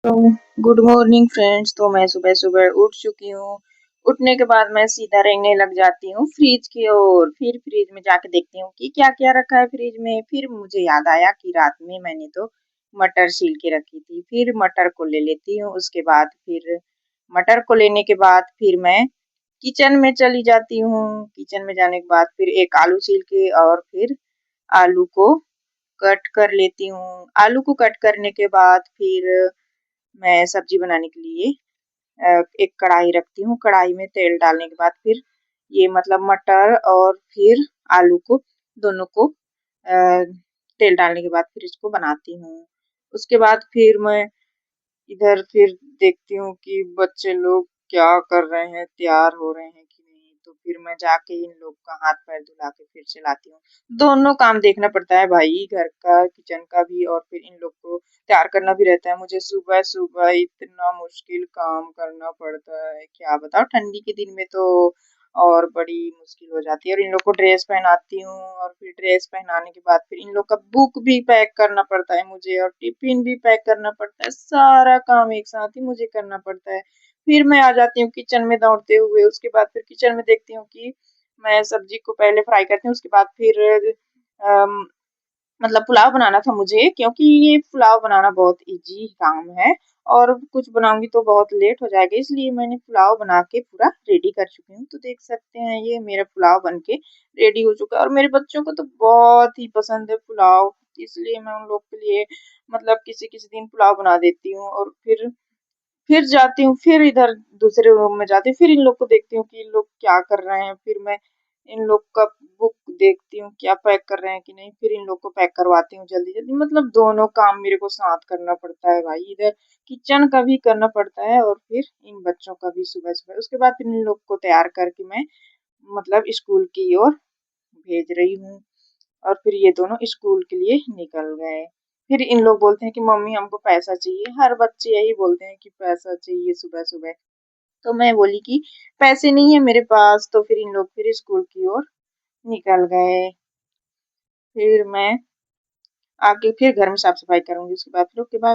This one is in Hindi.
तो गुड मॉर्निंग फ्रेंड्स। तो मैं सुबह सुबह उठ चुकी हूँ। उठने के बाद मैं सीधा रेंगने लग जाती हूँ फ्रिज की ओर। फिर फ्रिज में जाके देखती हूँ कि क्या क्या रखा है फ्रिज में। फिर मुझे याद आया कि रात में मैंने तो मटर छील के रखी थी। फिर मटर को ले लेती हूँ। उसके बाद फिर मटर को लेने के बाद फिर मैं किचन में चली जाती हूँ। किचन में जाने के बाद फिर एक आलू छील के और फिर आलू को कट कर लेती हूँ। आलू को कट करने के बाद फिर मैं सब्जी बनाने के लिए एक कढ़ाई रखती हूँ। कढ़ाई में तेल डालने के बाद फिर ये मतलब मटर और फिर आलू को दोनों को तेल डालने के बाद फिर इसको बनाती हूँ। उसके बाद फिर मैं इधर फिर देखती हूँ कि बच्चे लोग क्या कर रहे हैं, तैयार हो रहे हैं कि नहीं। तो फिर मैं जाके इन लोग का हाथ पैर धुला के फिर चलाती हूँ। दोनों काम देखना पड़ता है भाई, घर का किचन का भी और फिर इन लोग को तैयार करना भी रहता है। मुझे सुबह सुबह इतना मुश्किल काम करना पड़ता है, क्या बताओ। ठंडी के दिन में तो और बड़ी मुश्किल हो जाती है। और इन लोग को ड्रेस पहनाती हूँ और फिर ड्रेस पहनाने के बाद फिर इन लोग का बुक भी पैक करना पड़ता है मुझे और टिफिन भी पैक करना पड़ता है। सारा काम एक साथ ही मुझे करना पड़ता है। फिर मैं आ जाती हूँ किचन में दौड़ते हुए। उसके बाद फिर किचन में देखती हूँ कि मैं सब्जी को पहले फ्राई करती हूँ। उसके बाद फिर मतलब पुलाव बनाना था मुझे, क्योंकि ये पुलाव बनाना बहुत इजी काम है और कुछ बनाऊंगी तो बहुत लेट हो जाएगा, इसलिए मैंने पुलाव बना के पूरा रेडी कर चुकी हूँ। तो देख सकते हैं ये मेरा पुलाव बन के रेडी हो चुका है और मेरे बच्चों को तो बहुत ही पसंद है पुलाव, इसलिए मैं उन लोग के लिए मतलब किसी किसी दिन पुलाव बना देती हूँ। और फिर जाती हूँ, फिर इधर दूसरे रूम में जाती हूँ, फिर इन लोग को देखती हूँ कि इन लोग क्या कर रहे हैं। फिर मैं इन लोग का बुक देखती हूँ क्या पैक कर रहे हैं कि नहीं। फिर इन लोग को पैक करवाती हूँ जल्दी जल्दी। मतलब दोनों काम मेरे को साथ करना पड़ता है भाई, इधर किचन का भी करना पड़ता है और फिर इन बच्चों का भी सुबह सुबह। उसके बाद फिर इन लोग को तैयार करके मैं मतलब स्कूल की ओर भेज रही हूँ और फिर ये दोनों स्कूल के लिए निकल गए। फिर इन लोग बोलते हैं कि मम्मी हमको पैसा चाहिए। हर बच्चे यही बोलते हैं कि पैसा चाहिए सुबह सुबह। तो मैं बोली कि पैसे नहीं है मेरे पास। तो फिर इन लोग फिर स्कूल की ओर निकल गए। फिर मैं आके फिर घर में साफ सफाई करूंगी। उसके बाद फिर उसके बाद